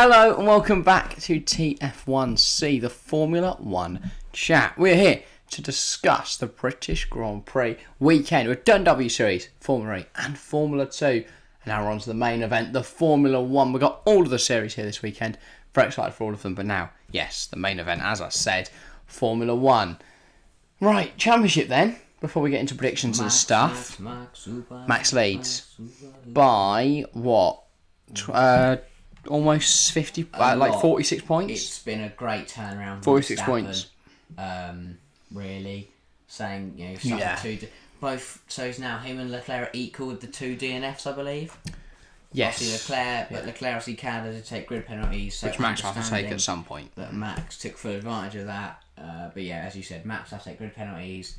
Hello and welcome back to TF1C, the Formula 1 chat. We're here to discuss the British Grand Prix weekend. We've done W Series, Formula E and Formula 2. And now we're on to the main event, the Formula 1. We've got all of the series here this weekend. Very excited for all of them. But now, yes, the main event, as I said, Formula 1. Right, championship then, before we get into predictions and stuff. Max leads by what? Almost 50, like 46 points. It's been a great turnaround. 46 points. Really, saying both. So it's now him and Leclerc are equal with the two DNFs, I believe. Yes. Obviously Leclerc obviously Canada to take grid penalties, so which Max will have to take at some point. But Max took full advantage of that. But yeah, as you said, Max have to take grid penalties.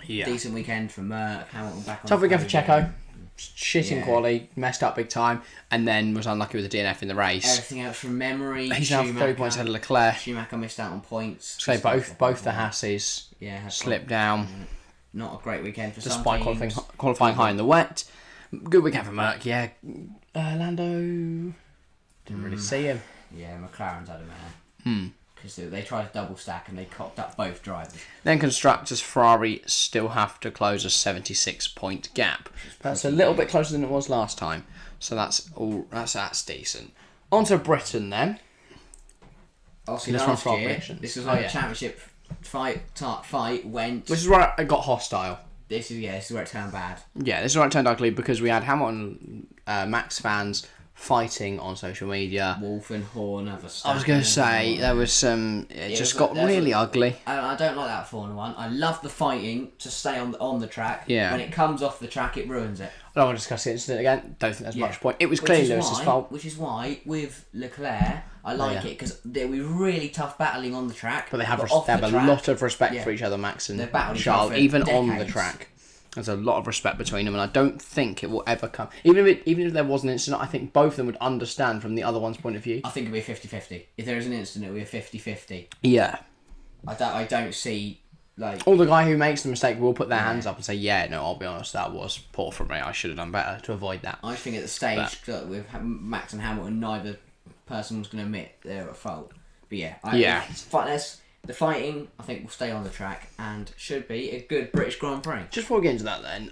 Decent weekend for Merck. Hamilton back on. Tough weekend for Checo. Shit in quali, messed up big time, and then was unlucky with the DNF in the race. Everything else from memory. He's now 30 points ahead of Leclerc. Schumacher missed out on points. So both the Hasses slipped down. Not a great weekend for despite some teams. qualifying high in the wet. Good weekend for Merck, yeah. Lando didn't really see him. Yeah, McLaren's had a mare. Because they tried to double stack and they cocked up both drivers. Then constructors, Ferrari still have to close a 76-point gap. That's a little bit closer than it was last time. So that's decent. On to Britain then. Obviously last year, this was like a championship fight went. This is where it got hostile. This is where it turned bad. Yeah, this is where it turned ugly because we had Hamilton, Max fans fighting on social media. Wolf and Horn have a I was going to say, there was some... It just got really ugly. I don't like that Formula 1. I love the fighting to stay on the track. Yeah. When it comes off the track, it ruins it. I don't want to discuss the incident again. Don't think there's much point. It was clearly Lewis's fault. Which is why, with Leclerc, I like it because they were really tough battling on the track. But they have a lot of respect for each other, Max and Charles, even on the track. There's a lot of respect between them, and I don't think it will ever come. Even if there was an incident, I think both of them would understand from the other one's point of view. I think it'll be a 50-50. If there is an incident, it'll be a 50-50. Yeah. I don't see, like... Or the guy who makes the mistake will put their hands up and say, yeah, no, I'll be honest, that was poor from me. I should have done better to avoid that. I think at the stage with Max and Hamilton, neither person was going to admit they're at fault. But the fighting, I think, will stay on the track and should be a good British Grand Prix. Just before we get into that then,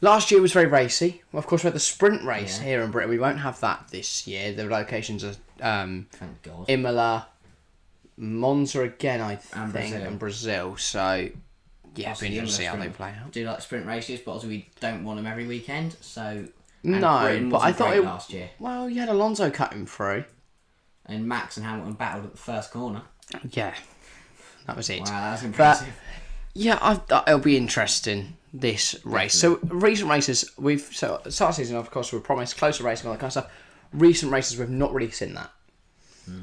last year was very racy. Well, of course, we had the sprint race here in Britain. We won't have that this year. The locations are thank God. Imola, Monza again, I think, and Brazil. So, yeah, it'll be interesting to see how they play out. Do like sprint races, but also we don't want them every weekend. So no, but I thought last year. Well, you had Alonso cut him through, and Max and Hamilton battled at the first corner. Yeah, that was it. Wow, that's impressive. But, it'll be interesting, this race. Definitely. So, recent races, start of season, of course, we were promised closer racing, all that kind of stuff. Recent races, we've not really seen that.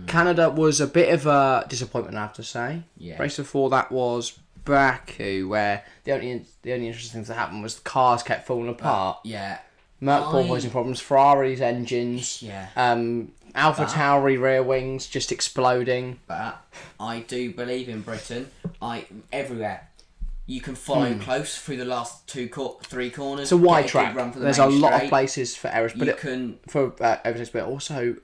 Canada was a bit of a disappointment, I have to say. Yeah. Race before that was Baku, where the only interesting things that happened was the cars kept falling apart. Merc porpoising problems, Ferrari's engines. Alpha Tauri rear wings just exploding. But I do believe in Britain. Everywhere you can follow close through the last 3 corners. It's a wide track. There's a lot of places for errors, but overtakes, but also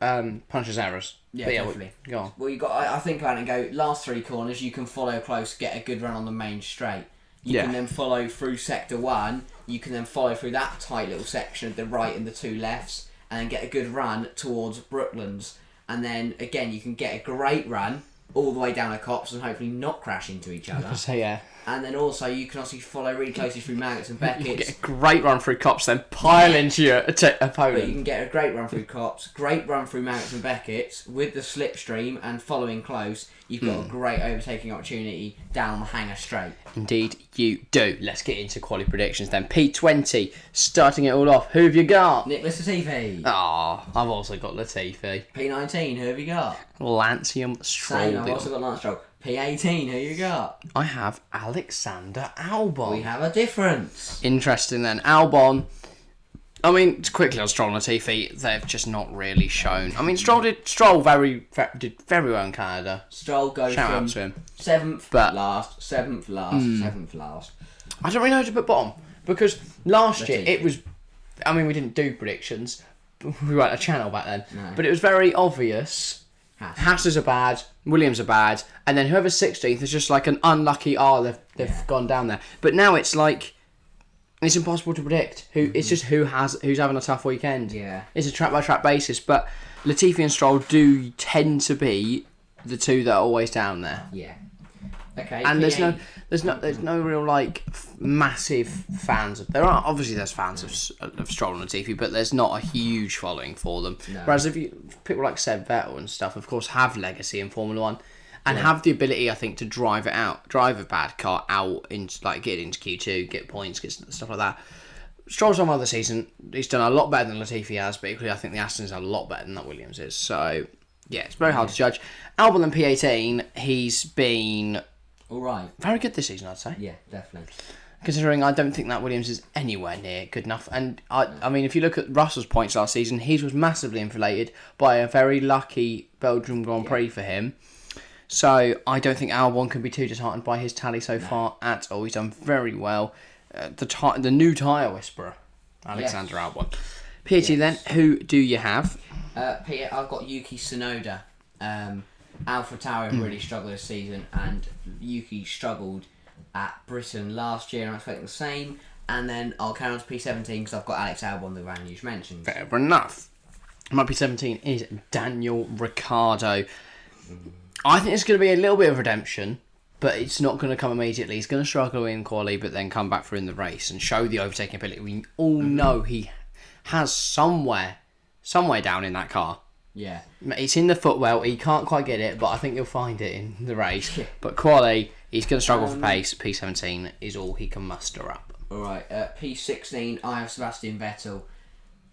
punishes errors. Yeah, definitely. Go on. Well, I think about it and go last 3 corners. You can follow close, get a good run on the main straight. You can then follow through sector 1. You can then follow through that tight little section of the right and the 2 lefts. And then get a good run towards Brooklands. And then, again, you can get a great run all the way down the Cops and hopefully not crash into each other. And then also, you can also follow really closely through Maggotts and Beckett's. You can get a great run through Cops, then pile into your opponent. But you can get a great run through Cops, great run through Maggotts and Beckett's with the slipstream and following close. You've got a great overtaking opportunity down the hanger straight. Indeed, you do. Let's get into quality predictions then. P20, starting it all off. Who have you got? Nicholas Latifi. I've also got Latifi. P19, who have you got? Lancium Stroll. I've also got Lance Stroll. P18, who you got? I have Alexander Albon. We have a difference. Interesting then. Albon. I mean, quickly on Stroll and Latifi, they've just not really shown. I mean, Stroll did very well in Canada. Stroll goes Shout from out to him. 7th last. I don't really know who to put bottom because last year it was. I mean, we didn't do predictions, we weren't a channel back then, No. but it was very obvious. Haas are bad, Williams are bad, and then whoever's 16th is just like an unlucky. They've gone down there. But now it's like it's impossible to predict who. It's just who's having a tough weekend. Yeah, it's a track by track basis. But Latifi and Stroll do tend to be the two that are always down there. Yeah. Okay. And there's no real like massive fans of. There's fans of Stroll and Latifi, but there's not a huge following for them. No. Whereas if people like Seb Vettel and stuff, of course, have legacy in Formula One, and have the ability, I think, to drive a bad car out into like get into Q2, get points, get stuff like that. Stroll's on the season. He's done a lot better than Latifi has, but equally, I think the Aston's a lot better than that Williams is. So yeah, it's very hard to judge. Albon in P18, he's been. All right. Very good this season, I'd say. Yeah, definitely. Considering I don't think that Williams is anywhere near good enough. And I mean, if you look at Russell's points last season, his was massively inflated by a very lucky Belgium Grand Prix for him. So I don't think Albon can be too disheartened by his tally so far at all. He's done very well. The new tyre whisperer, Alexander Albon. P18 then, who do you have? I've got Yuki Tsunoda. AlphaTauri really struggled this season, and Yuki struggled at Britain last year, and I'm expecting the same. And then I'll carry on to P17 because I've got Alex Albon, the brand you mentioned. Fair enough. My P17 is Daniel Ricciardo. I think it's going to be a little bit of redemption, but it's not going to come immediately. He's going to struggle in quali, but then come back through in the race and show the overtaking ability. We all know he has somewhere down in that car. Yeah. It's in the footwell. He can't quite get it, but I think you'll find it in the race. But quali, he's going to struggle for pace. P17 is all he can muster up. Alright, P16, I have Sebastian Vettel.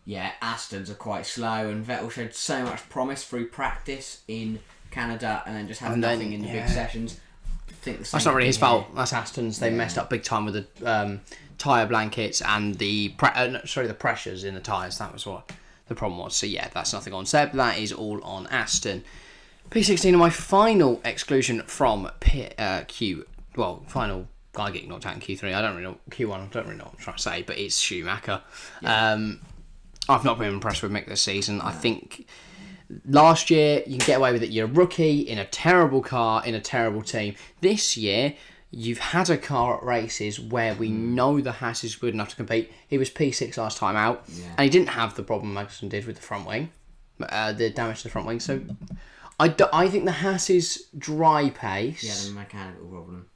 Yeah, Astons are quite slow, and Vettel showed so much promise through practice in Canada, and then just had nothing in the big sessions. That's not really his fault. That's Aston's. They messed up big time with the tyre blankets and the pressures in the tyres. That was what the problem was. So yeah, that's nothing on Seb. That is all on Aston. P16 and my final exclusion from final guy getting knocked out in Q3. I don't really know Q1. I don't really know what I'm trying to say, but it's Schumacher. Yeah. I've not been impressed with Mick this season. I think last year you can get away with it. You're a rookie in a terrible car in a terrible team. This year you've had a car at races where we know the Haas is good enough to compete. He was P6 last time out, and he didn't have the problem Magnussen did with the front wing, the damage to the front wing. So I think the Haas's dry pace. Yeah, the mechanical problem.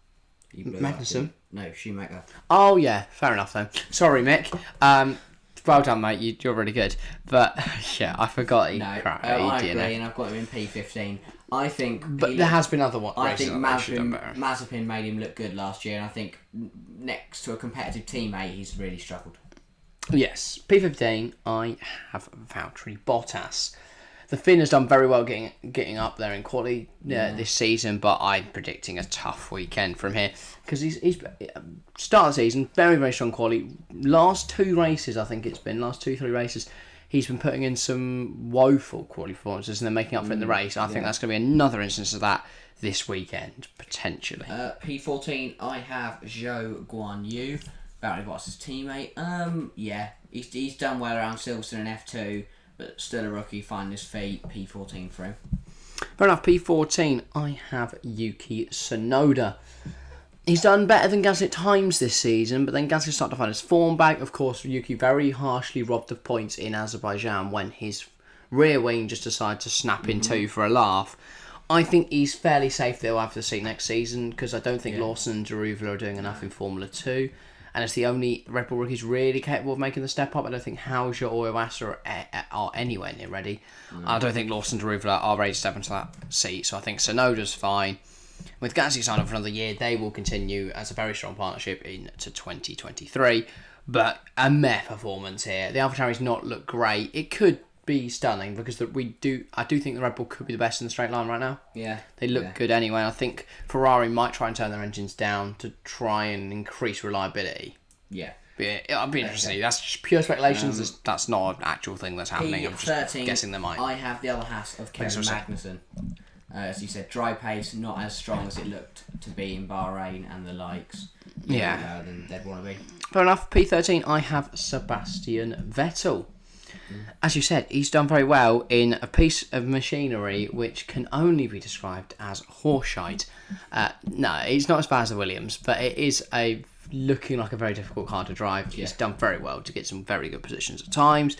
Magnussen? No, Schumacher. Oh yeah, fair enough then. Sorry, Mick. Well done, mate. You're really good. But yeah, I forgot he crap. I agree, and I've got him in P15. I think, but there has been other ones. I think Mazepin made him look good last year, and I think next to a competitive teammate, he's really struggled. Yes, P15. I have Valtteri Bottas. The Finn has done very well getting up there in quali this season, but I'm predicting a tough weekend from here because he's start of the season very, very strong quali. Last 3 races, he's been putting in some woeful quali performances and then making up for it in the race. I think that's going to be another instance of that this weekend potentially. P14, I have Zhou Guanyu, Valtteri Bottas' teammate. He's done well around Silverstone and F2. But still a rookie, finding his feet. P14 for him. Fair enough. P14, I have Yuki Tsunoda. He's done better than Gasly at times this season, but then Gasly started to find his form back. Of course, Yuki very harshly robbed of points in Azerbaijan when his rear wing just decided to snap in two for a laugh. I think he's fairly safe that he'll have the seat next season because I don't think Lawson and Deruva are doing enough in Formula 2. And it's the only Red Bull rookies really capable of making the step up. I don't think Hauser or Iwasa are anywhere near ready. I don't think Lawson and Deruva are ready to step into that seat. So I think Tsunoda's fine. With Gasly signed up for another year, they will continue as a very strong partnership into 2023. But a meh performance here. The AlphaTauri's not look great. It could be stunning because I do think the Red Bull could be the best in the straight line right now. Yeah. They look good anyway. I think Ferrari might try and turn their engines down to try and increase reliability. Yeah. But I'll be interested to see. That's just pure speculations. That's not an actual thing that's happening. I'm just guessing they might. I have the other Haas of Kevin Magnussen. As you said, dry pace, not as strong as it looked to be in Bahrain and the likes. Than they'd want to be. Fair enough. P13, I have Sebastian Vettel. as you said, he's done very well in a piece of machinery which can only be described as horseshite. No, it's not as bad as the Williams, but it is looking like a very difficult car to drive. He's done very well to get some very good positions at times.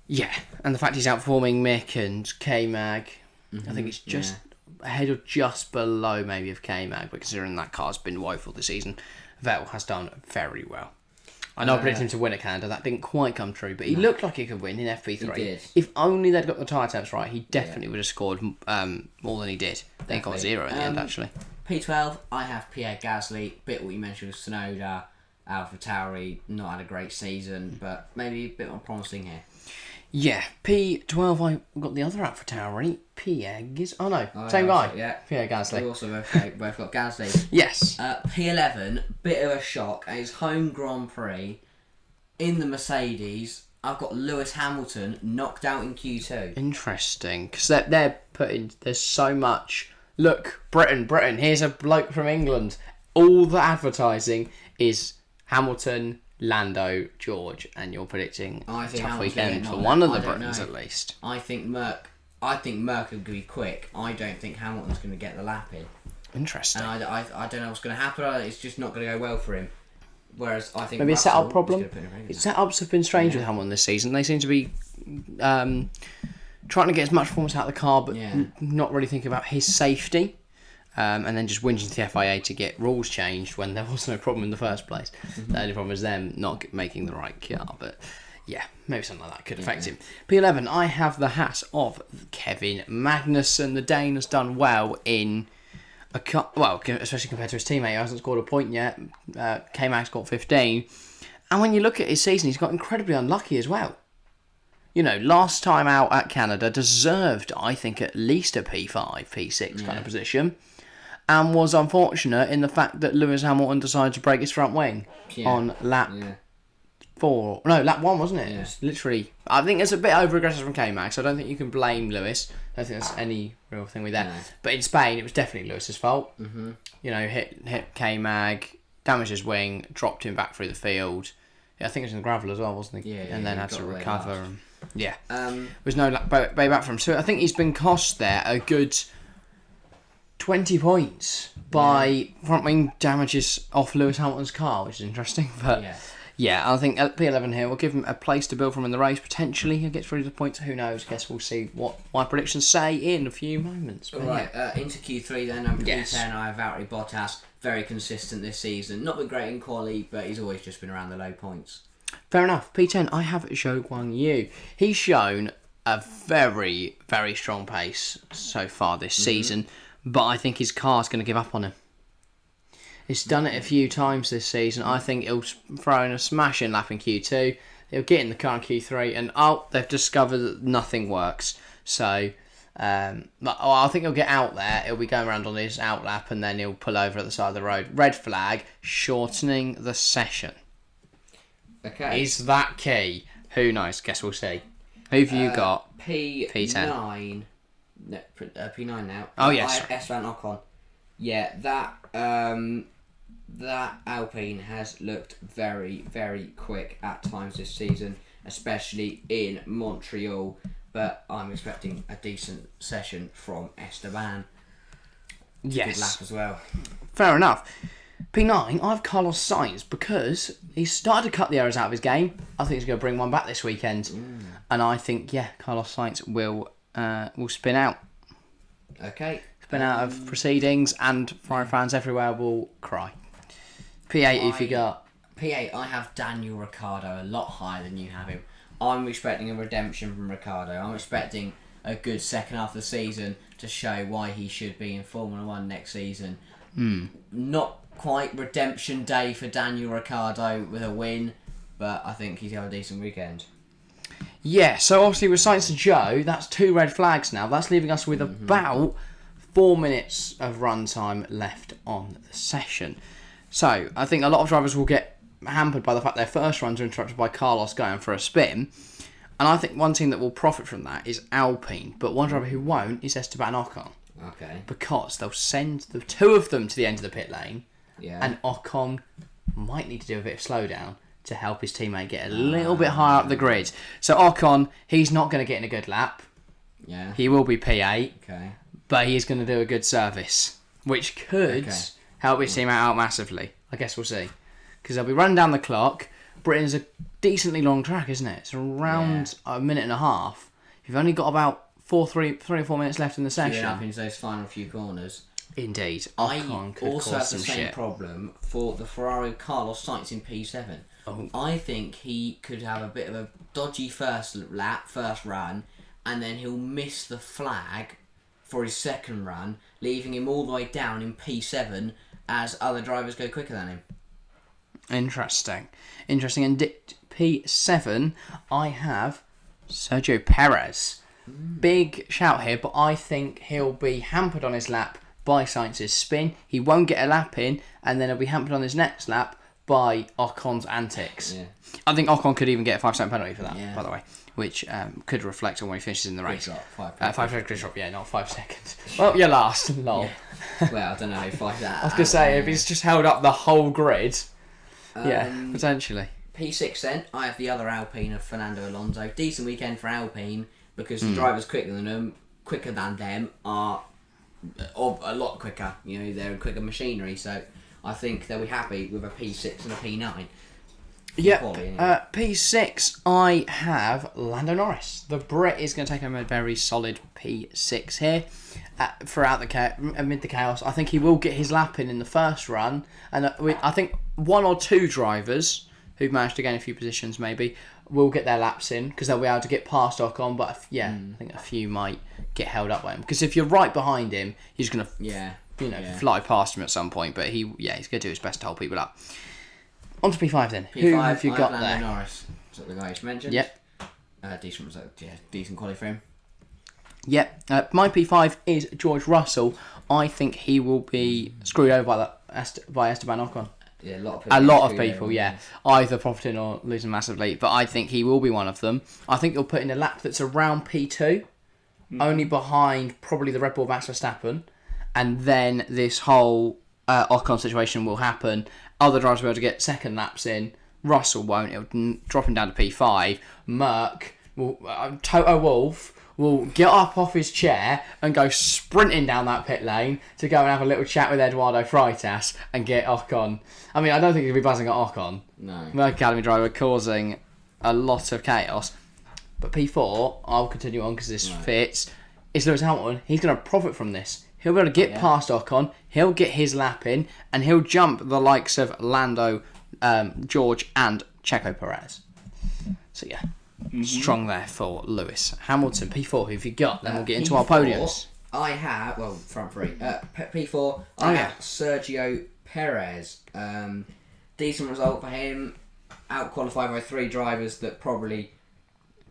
Yeah, and the fact he's outperforming Mick and K-Mag, I think it's just ahead or just below maybe of K-Mag, but considering that car's been woeful this season, Vettel has done very well. I know I predicted him to win at Canada. That didn't quite come true, but he looked like he could win in FP3. He did. If only they'd got the tyre temps right, he definitely would have scored more than he did. They got 0 in the end, actually. P12, I have Pierre Gasly. Bit what you mentioned with Tsunoda, AlphaTauri, not had a great season, but maybe a bit more promising here. Yeah, P12, I got the other AlphaTauri, Pierre Gasly. Oh no, same guy. Yeah. Pierre Gasly. We also both got Gasly. Yes. P11, bit of a shock. At his home Grand Prix, in the Mercedes, I've got Lewis Hamilton knocked out in Q2. Interesting, because they're putting, there's so much, look, Britain, here's a bloke from England. All the advertising is Hamilton, Lando, George, and you're predicting a tough weekend for one of the Britons at least. I think Merck will be quick. I don't think Hamilton's going to get the lap in. Interesting. And I don't know what's going to happen. It's just not going to go well for him. Whereas I think maybe a setup problem. Setups have been strange with Hamilton this season. They seem to be trying to get as much performance out of the car, but not really thinking about his safety. And then just whinging to the FIA to get rules changed when there was no problem in the first place. The only problem was them not making the right car. But yeah, maybe something like that could affect him. P11, I have the hat of Kevin Magnussen. The Dane has done well in especially compared to his teammate who hasn't scored a point yet. K-Mag's got 15. And when you look at his season, he's got incredibly unlucky as well. You know, last time out at Canada deserved, I think, at least a P5, P6 kind of position. And was unfortunate in the fact that Lewis Hamilton decided to break his front wing on lap 4. No, lap 1, wasn't it? Yeah. It was literally, I think it's a bit over-aggressive from K-Mag, so I don't think you can blame Lewis. I don't think there's any real thing with that. No. But in Spain, it was definitely Lewis's fault. Mm-hmm. You know, hit K-Mag, damaged his wing, dropped him back through the field. Yeah, I think it was in the gravel as well, wasn't he? And then had to recover. There's no way back from him. So I think he's been cost there a good 20 points by front wing damages off Lewis Hamilton's car, which is interesting. But I think at P11 here, we'll give him a place to build from in the race. Potentially he'll get through the points. Who knows? I guess we'll see what my predictions say in a few moments. But into Q3 then, number P10, I have Valtteri Bottas. Very consistent this season. Not been great in quali, but he's always just been around the low points. Fair enough. P10, I have Zhou Guanyu. He's shown a very, very strong pace so far this season, but I think his car's going to give up on him. He's done it a few times this season. I think he'll throw in a smashing lap in Q2. He'll get in the car in Q3, and they've discovered that nothing works. So, I think he'll get out there. He'll be going around on his out lap, and then he'll pull over at the side of the road. Red flag, shortening the session. Okay. Is that key? Who knows? Guess we'll see. Who've you got? P10. No, P9 now. Oh, yes. Esteban Ocon. Yeah, that Alpine has looked very, very quick at times this season, especially in Montreal. But I'm expecting a decent session from Esteban. Yes. Good lap as well. Fair enough. P9, I have Carlos Sainz because he's started to cut the errors out of his game. I think he's going to bring one back this weekend. And I think, Carlos Sainz will spin out. Okay. Spin out of proceedings, and Ferrari fans everywhere will cry. P8, if you got... P8, I have Daniel Ricciardo a lot higher than you have him. I'm expecting a redemption from Ricciardo. I'm expecting a good second half of the season to show why he should be in Formula 1 next season. Not quite redemption day for Daniel Ricciardo with a win, but I think he's got a decent weekend. Yeah, so obviously with Sainz and Zhou, that's 2 red flags now. That's leaving us with about 4 minutes of run time left on the session. So I think a lot of drivers will get hampered by the fact their first runs are interrupted by Carlos going for a spin. And I think one team that will profit from that is Alpine, but one driver who won't is Esteban Ocon. Okay. Because they'll send the 2 of them to the end of the pit lane, Yeah. and Ocon might need to do a bit of slowdown to help his teammate get a little bit higher up the grid. So Ocon, he's not going to get in a good lap. Yeah. He will be P8. Okay. But he's going to do a good service, which could help his teammate out massively. I guess we'll see. Because they'll be running down the clock. Britain's a decently long track, isn't it? It's around a minute and a half. You've only got about 3 or 4 minutes left in the session. Up into those final few corners. Indeed. I also have the same problem for the Ferrari Carlos Sainz in P7. Oh. I think he could have a bit of a dodgy first run, and then he'll miss the flag for his second run, leaving him all the way down in P7 as other drivers go quicker than him. Interesting. And P7, I have Sergio Perez. Big shout here, but I think he'll be hampered on his lap by Sainz's spin. He won't get a lap in, and then he'll be hampered on his next lap by Ocon's antics. Yeah. I think Ocon could even get a 5-second penalty for that, by the way, which could reflect on when he finishes in the race. 5 seconds grid drop, not 5 seconds. Well, you're last, lol. Yeah. Well, I don't know how you fight that. I was going to say, if he's just held up the whole grid, potentially. P6 then, I have the other Alpine of Fernando Alonso. Decent weekend for Alpine, because the drivers quicker than them are a lot quicker. You know, they're quicker machinery, so I think they'll be happy with a P6 and a P9. Yeah, P6, I have Lando Norris. The Brit is going to take home a very solid P6 here. Amid the chaos, I think he will get his lap in the first run, and I think 1 or 2 drivers who've managed to gain a few positions maybe will get their laps in, because they'll be able to get past Ocon, but I think a few might get held up by him, because if you're right behind him, he's going to fly past him at some point, but he's going to do his best to hold people up. On to P5 then. P5, who have you got Lando there? Norris. Is that the guy you mentioned? Yep. Decent result. Yeah, decent quality for him. Yep. My P5 is George Russell. I think he will be screwed over by Esteban Ocon. Yeah, a lot of people, either profiting or losing massively, but I think he will be one of them. I think he'll put in a lap that's around P2, only behind probably the Red Bull Max Verstappen, and then this whole Ocon situation will happen. Other drivers will be able to get second laps in. Russell won't. It'll drop him down to P5. Toto Wolff will get up off his chair and go sprinting down that pit lane to go and have a little chat with Eduardo Freitas and get Ocon. I mean, I don't think he'll be buzzing at Ocon. No. Merck Academy driver causing a lot of chaos. But P4, I'll continue on because this fits. It's Lewis Hamilton. He's going to profit from this. He'll be able to get past Ocon. He'll get his lap in, and he'll jump the likes of Lando, George, and Checo Perez. So strong there for Lewis Hamilton. P4, who have you got? Then we'll get into our podiums. I have front three. P4. I have Sergio Perez. Decent result for him. Out qualified by 3 drivers that probably.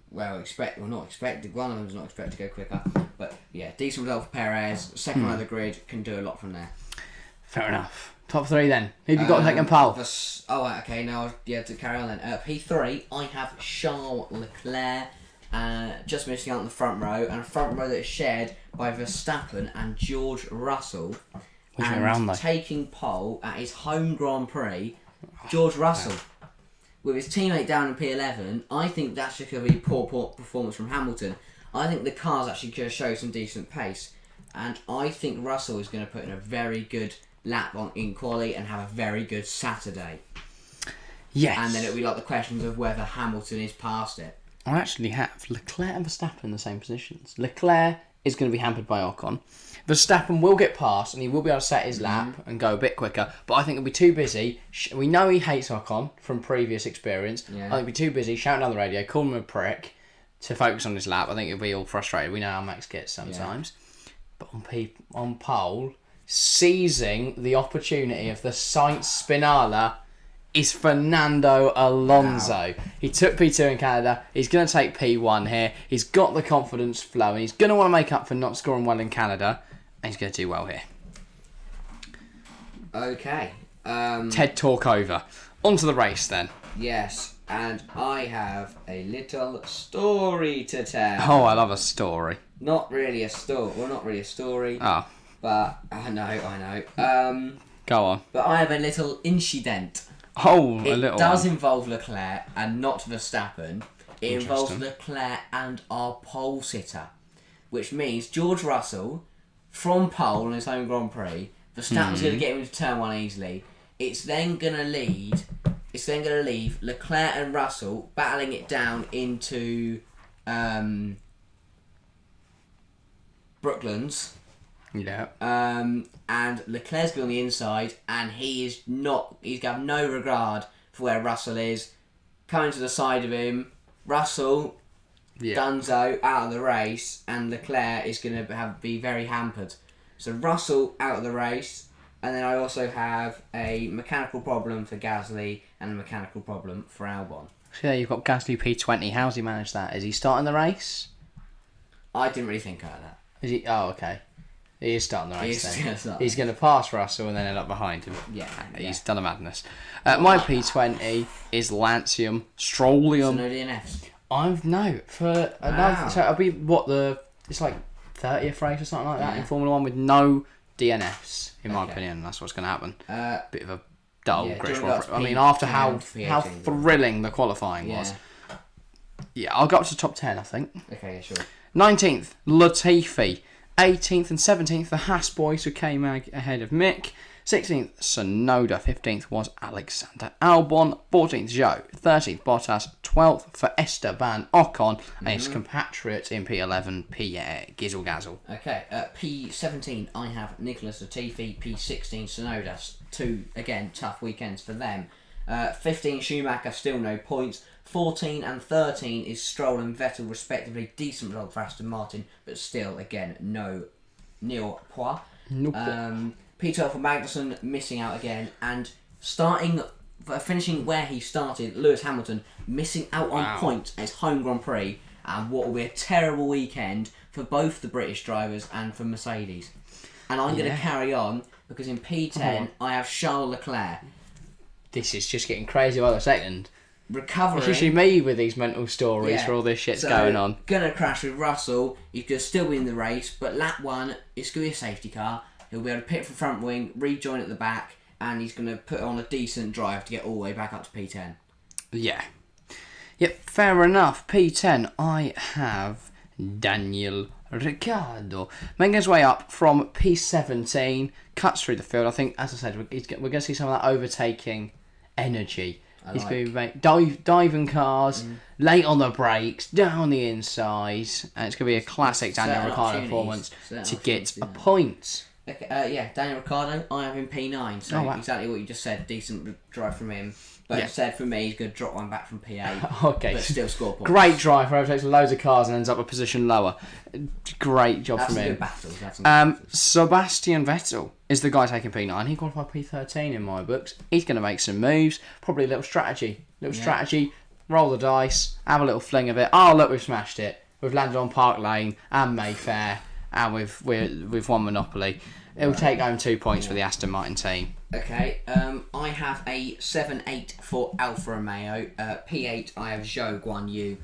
Not expected. One of them was not expected to go quicker. But decent result for Perez. Second on the grid, can do a lot from there. Fair enough. Top 3 then. Who have you got taking pole? Okay, now to carry on then. P3, I have Charles Leclerc, just missing out on the front row, and a front row that is shared by Verstappen and George Russell. Taking pole at his home Grand Prix, George Russell. With his teammate down in P11, I think that's just going to be poor performance from Hamilton. I think the car's actually going to show some decent pace, and I think Russell is going to put in a very good lap in quali and have a very good Saturday. Yes. And then it'll be like the questions of whether Hamilton is past it. I actually have Leclerc and Verstappen in the same positions. Leclerc is going to be hampered by Ocon. Verstappen will get past and he will be able to set his lap and go a bit quicker, but I think he'll be too busy. We know he hates Ocon from previous experience. I think he'll be too busy shouting down the radio, calling him a prick, to focus on his lap. I think he'll be all frustrated. We know how Max gets sometimes. But on pole, seizing the opportunity of the Sainz Spinala is Fernando Alonso. Wow. He took P2 in Canada. He's going to take P1 here. He's got the confidence flowing. He's going to want to make up for not scoring well in Canada. And he's going to do well here. Okay. TED talk over. On to the race then. Yes. And I have a little story to tell. Oh, I love a story. Not really a story. Well, not really a story. Oh. But I know. Go on. But I have a little incident. Oh, a It little does one. involve Leclerc and not Verstappen. It involves Leclerc and our pole sitter, which means George Russell from pole in his home Grand Prix. Verstappen's going to get him into turn 1 easily. It's then going to lead. It's then going to leave Leclerc and Russell battling it down into Brooklands. Yeah. And Leclerc's going to be on the inside, and he's going to have no regard for where Russell is. Coming to the side of him, Russell, Dunzo out of the race, and Leclerc is going to be very hampered. So Russell out of the race, and then I also have a mechanical problem for Gasly and a mechanical problem for Albon. So yeah, you've got Gasly P20. How's he managed that? Is he starting the race? I didn't really think about that. Is he? Oh, okay. He is starting the race then. He's going to to pass Russell and then end up behind him. Yeah. He's done a madness. My P20 is Lancium Strolium. So no DNFs. So it'll be it's like 30th race or something like that in Formula 1 with no DNFs, in my opinion. That's what's going to happen. Bit of a dull British Grand Prix. I mean, after how thrilling the qualifying was. Yeah, I'll go up to top 10, I think. Okay, sure. 19th, Latifi. 18th and 17th, the Haas boys, who came ahead of Mick. 16th, Sonoda. 15th was Alexander Albon. 14th, Zhou. 13th, Bottas. 12th for Esteban Ocon. And his compatriot in P11, Pierre Gizzle-Gazzle. Okay, P17, I have Nicholas Latifi. P16, Sonoda. 2, again, tough weekends for them. 15, Schumacher, still no points. 14 and 13 is Stroll and Vettel, respectively. Decent result for Aston Martin, but still, again, no nil point. P12 for Magnussen, missing out again. And finishing where he started, Lewis Hamilton, missing out on points at his home Grand Prix. And what will be a terrible weekend for both the British drivers and for Mercedes. And I'm going to carry on, because in P10, I have Charles Leclerc. This is just getting crazy by the second. Recovering. It's usually me with these mental stories where all this shit's going on. Gonna crash with Russell. He's gonna still be in the race, but lap 1, it's gonna be a safety car. He'll be able to pit for front wing, rejoin at the back, and he's gonna put on a decent drive to get all the way back up to P10. Yeah. Yep, fair enough. P10, I have Daniel Ricciardo. Making his way up from P17, cuts through the field. I think, as I said, we're going to see some of that overtaking energy. He's going to be diving cars, late on the brakes, down the inside, and it's going to be a classic Daniel Ricciardo performance to get a point. Okay, Daniel Ricciardo, I have him P9, so exactly what you just said, decent drive from him. But instead, for me, he's going to drop one back from P8, okay. But still score points. Great drive, where he takes loads of cars and ends up a position lower. Great job from him. Sebastian Vettel is the guy taking P9. He qualified P13 in my books. He's going to make some moves. Probably a little strategy. Strategy. Roll the dice. Have a little fling of it. Oh, look, we've smashed it. We've landed on Park Lane and Mayfair. And we've won Monopoly. It'll take home 2 points for the Aston Martin team. Okay, I have a 7-8 for Alfa Romeo. P8, I have Zhou Guanyu.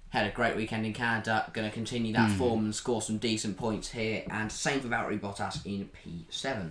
Had a great weekend in Canada. Going to continue that form and score some decent points here. And same for Valtteri Bottas in P7.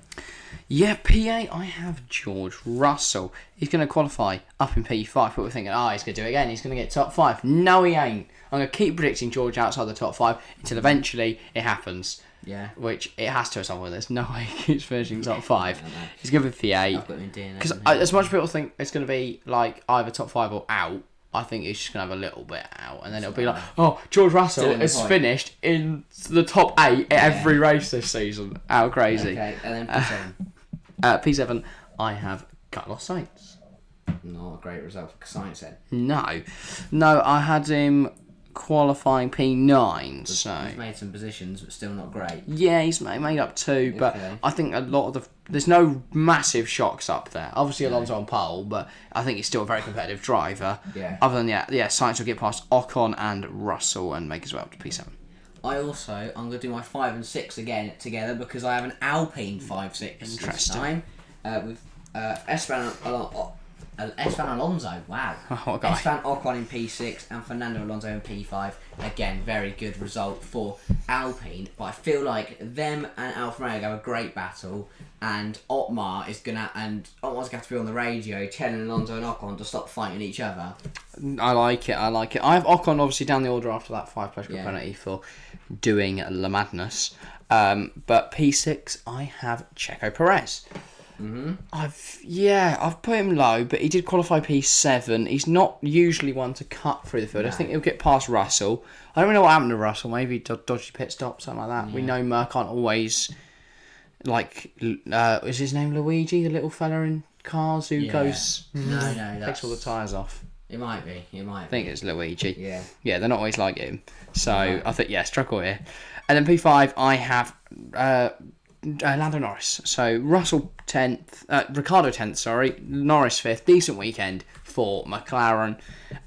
Yeah, P8, I have George Russell. He's going to qualify up in P5. But we're thinking, he's going to do it again. He's going to get top 5. No, he ain't. I'm going to keep predicting George outside the top 5 until eventually it happens. Yeah. Which it has to at some point. There's no way he keeps finishing top 5. He's going to be P8. I've got him in DNA. Because as much as people think it's going to be like either top 5 or out, I think it's just going to have a little bit out. And then it'll be like, George Russell is finished in the top 8 at every race this season. How crazy. Okay, and then P7. P7, I have Carlos Sainz. Not a great result for Sainz then. No, I had him qualifying P9, so he's made some positions but still not great. Yeah, he's made up 2, but I think a lot of there's no massive shocks up there. Obviously Alonso on pole, but I think he's still a very competitive driver. Other than Sainz will get past Ocon and Russell and make his way up to P7. I'm going to do my 5 and 6 again together because I have an Alpine 5-6 this time with Esteban Esteban Alonso, wow. What a guy. Esteban Ocon in P6 and Fernando Alonso in P5. Again, very good result for Alpine. But I feel like them and Alfa Romeo have a great battle, and Otmar's going to have to be on the radio telling Alonso and Ocon to stop fighting each other. I like it. I have Ocon obviously down the order after that 5 pressure penalty for doing La Madness. But P6, I have Checo Perez. I've put him low, but he did qualify P7. He's not usually one to cut through the field. I think he'll get past Russell. I don't really know what happened to Russell. Maybe dodgy pit stop, something like that. Yeah. We know Merc aren't always is his name Luigi, the little fella in cars who goes takes all the tyres off. It might be. I think it's Luigi. Yeah, they're not always like him. So I think struggle here. And then P5, I have Lando Norris. So Russell 10th, Ricardo 10th, sorry, Norris 5th. Decent weekend for McLaren.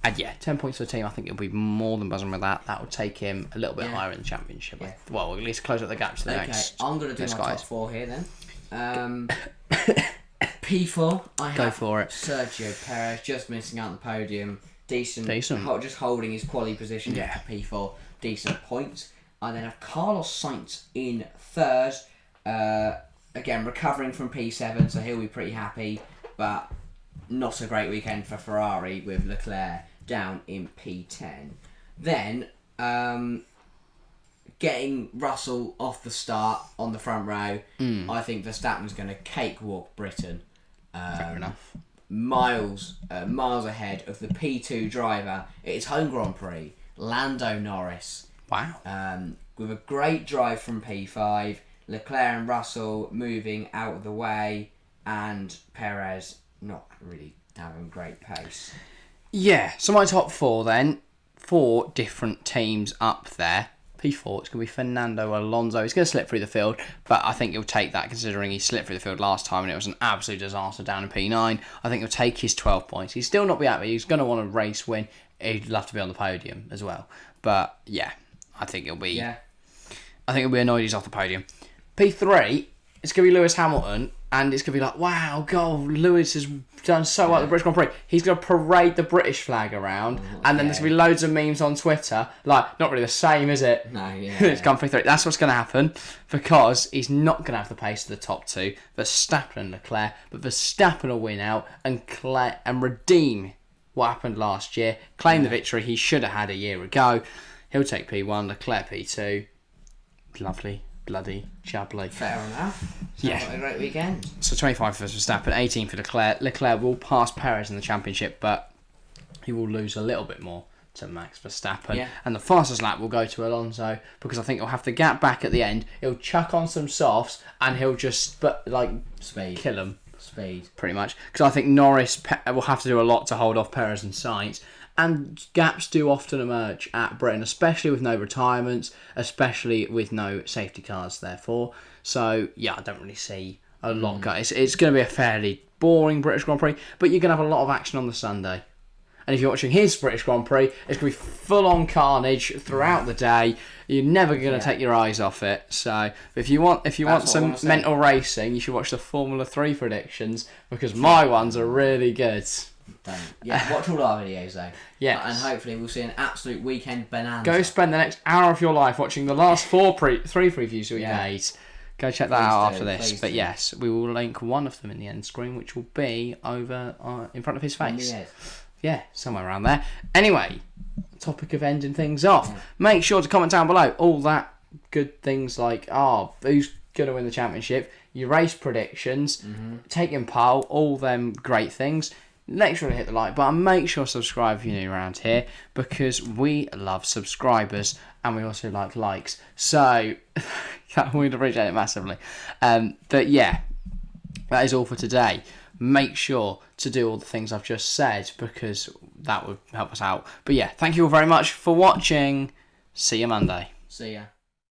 And 10 points for the team. I think he'll be more than buzzing with that. That will take him a little bit higher in the championship. Yeah. Well, at least close up the gap to the next. I'm going to do my top 4 here then. P4, I have Go for it. Sergio Perez just missing out on the podium. Decent. Just holding his quality position for P4. Decent points. I then have Carlos Sainz in 3rd. Again, recovering from P7, so he'll be pretty happy. But not a great weekend for Ferrari with Leclerc down in P10. Then, getting Russell off the start on the front row, I think Verstappen's going to cakewalk Britain. Fair enough. Miles ahead of the P2 driver. It's home Grand Prix, Lando Norris. Wow. With a great drive from P5, Leclerc and Russell moving out of the way, and Perez not really having great pace. Yeah, so my top 4 then, 4 different teams up there. P4, it's going to be Fernando Alonso. He's going to slip through the field, but I think he'll take that considering he slipped through the field last time and it was an absolute disaster down in P9. I think he'll take his 12 points. He's still not be happy. He's going to want a race win. He'd love to be on the podium as well. But I think he'll be. I think he'll be annoyed he's off the podium. P3, it's going to be Lewis Hamilton, and it's going to be like, wow, God, Lewis has done so well at the British Grand Prix. He's going to parade the British flag around, and then there's going to be loads of memes on Twitter, like, not really the same, is it? No, It's come P3. That's what's going to happen, because he's not going to have the pace of the top 2, Verstappen and Leclerc, but Verstappen will win out and redeem what happened last year, claim the victory he should have had a year ago. He'll take P1, Leclerc P2. Lovely. Bloody jubbly. Fair enough. Sounds like a great weekend. So 25 for Verstappen, 18 for Leclerc. Leclerc will pass Perez in the championship, but he will lose a little bit more to Max Verstappen. Yeah. And the fastest lap will go to Alonso because I think he'll have the gap back at the end. He'll chuck on some softs and he'll just kill him. Speed. Pretty much. Because I think Norris will have to do a lot to hold off Perez and Sainz. And gaps do often emerge at Britain, especially with no retirements, especially with no safety cars, therefore. So, I don't really see a lot going. It's going to be a fairly boring British Grand Prix, but you're going to have a lot of action on the Sunday. And if you're watching his British Grand Prix, it's going to be full-on carnage throughout the day. You're never going to take your eyes off it. So, if you want some mental racing, you should watch the Formula 3 predictions, because my ones are really good. Watch all our videos though. Yes. And hopefully we'll see an absolute weekend bonanza. Go spend the next hour of your life watching the last three previews we made. Go check that out after this. But yes, we will link one of them in the end screen, which will be over in front of his face. Yeah, somewhere around there. Anyway, topic of ending things off. Make sure to comment down below all that good things like, who's going to win the championship, your race predictions, taking poll, all them great things. Make sure to hit the like button. Make sure to subscribe if you're new around here, because we love subscribers and we also like likes. So we'd appreciate it massively. But yeah, that is all for today. Make sure to do all the things I've just said, because that would help us out. But yeah, thank you all very much for watching. See you Monday. See ya.